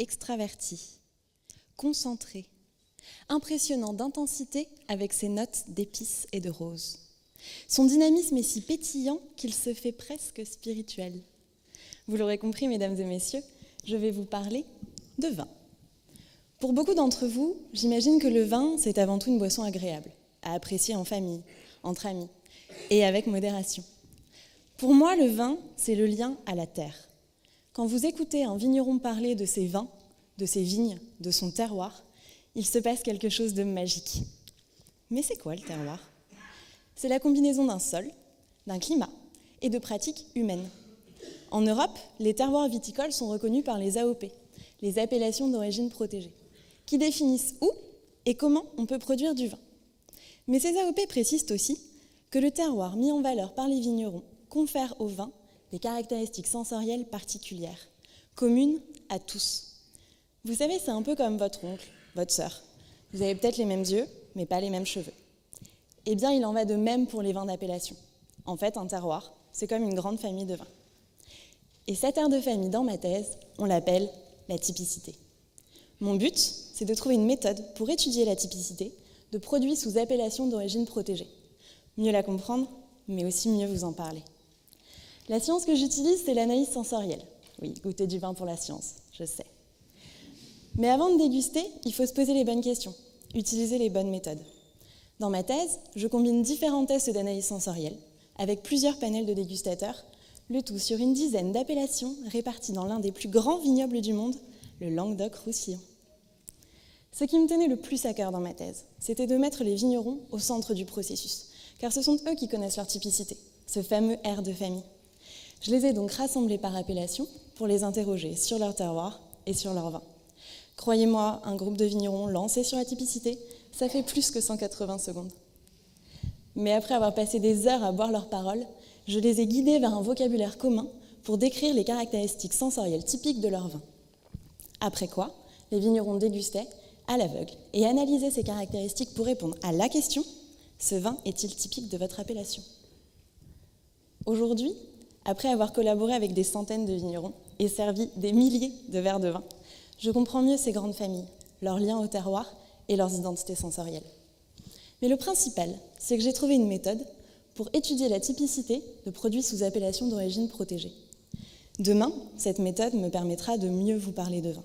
extraverti, concentré, impressionnant d'intensité avec ses notes d'épices et de roses. Son dynamisme est si pétillant qu'il se fait presque spirituel. Vous l'aurez compris, mesdames et messieurs, je vais vous parler de vin. Pour beaucoup d'entre vous, j'imagine que le vin, c'est avant tout une boisson agréable, à apprécier en famille, entre amis, et avec modération. Pour moi, le vin, c'est le lien à la terre. Quand vous écoutez un vigneron parler de ses vins, de ses vignes, de son terroir, il se passe quelque chose de magique. Mais c'est quoi le terroir ? C'est la combinaison d'un sol, d'un climat et de pratiques humaines. En Europe, les terroirs viticoles sont reconnus par les AOP, les appellations d'origine protégée, qui définissent où et comment on peut produire du vin. Mais ces AOP précisent aussi que le terroir mis en valeur par les vignerons confère au vin des caractéristiques sensorielles particulières, communes à tous. Vous savez, c'est un peu comme votre oncle, votre sœur. Vous avez peut-être les mêmes yeux, mais pas les mêmes cheveux. Eh bien, il en va de même pour les vins d'appellation. En fait, un terroir, c'est comme une grande famille de vins. Et cette aire de famille, dans ma thèse, on l'appelle la typicité. Mon but, c'est de trouver une méthode pour étudier la typicité de produits sous appellation d'origine protégée. Mieux la comprendre, mais aussi mieux vous en parler. La science que j'utilise, c'est l'analyse sensorielle. Oui, goûter du vin pour la science, je sais. Mais avant de déguster, il faut se poser les bonnes questions, utiliser les bonnes méthodes. Dans ma thèse, je combine différents tests d'analyse sensorielle avec plusieurs panels de dégustateurs, le tout sur une dizaine d'appellations réparties dans l'un des plus grands vignobles du monde, le Languedoc-Roussillon. Ce qui me tenait le plus à cœur dans ma thèse, c'était de mettre les vignerons au centre du processus, car ce sont eux qui connaissent leur typicité, ce fameux aire de famille. Je les ai donc rassemblés par appellation pour les interroger sur leur terroir et sur leur vin. Croyez-moi, un groupe de vignerons lancé sur la typicité, ça fait plus que 180 secondes. Mais après avoir passé des heures à boire leurs paroles, je les ai guidés vers un vocabulaire commun pour décrire les caractéristiques sensorielles typiques de leur vin. Après quoi, les vignerons dégustaient à l'aveugle et analysaient ces caractéristiques pour répondre à la question « Ce vin est-il typique de votre appellation ?» Aujourd'hui, après avoir collaboré avec des centaines de vignerons et servi des milliers de verres de vin, je comprends mieux ces grandes familles, leurs liens au terroir et leurs identités sensorielles. Mais le principal, c'est que j'ai trouvé une méthode pour étudier la typicité de produits sous appellation d'origine protégée. Demain, cette méthode me permettra de mieux vous parler de vin.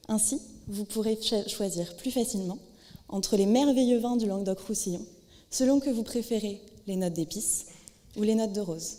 Ainsi, vous pourrez choisir plus facilement entre les merveilleux vins du Languedoc-Roussillon, selon que vous préférez les notes d'épices ou les notes de rose.